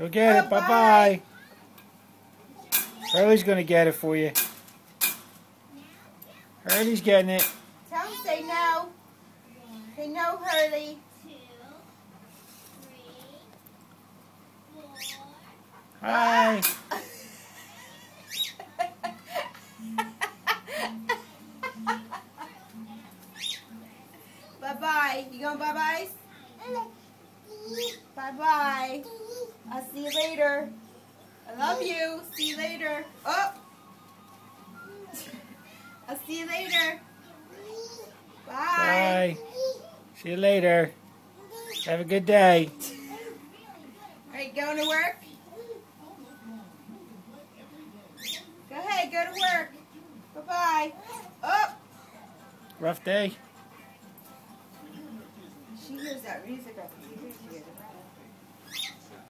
Go get it. Bye-bye. Hurley's going to get it for you. Hurley's getting it. Tell him say no. Say no, Hurley. 2, 3, 4. Hi. Bye-bye. You going bye-byes? Bye-bye. I'll see you later. I love you. See you later. Oh! I'll see you later. Bye. Bye. See you later. Have a good day. Are you going to work? Go ahead, go to work. Bye-bye. Oh! Rough day. She hears that music up here. She hears it.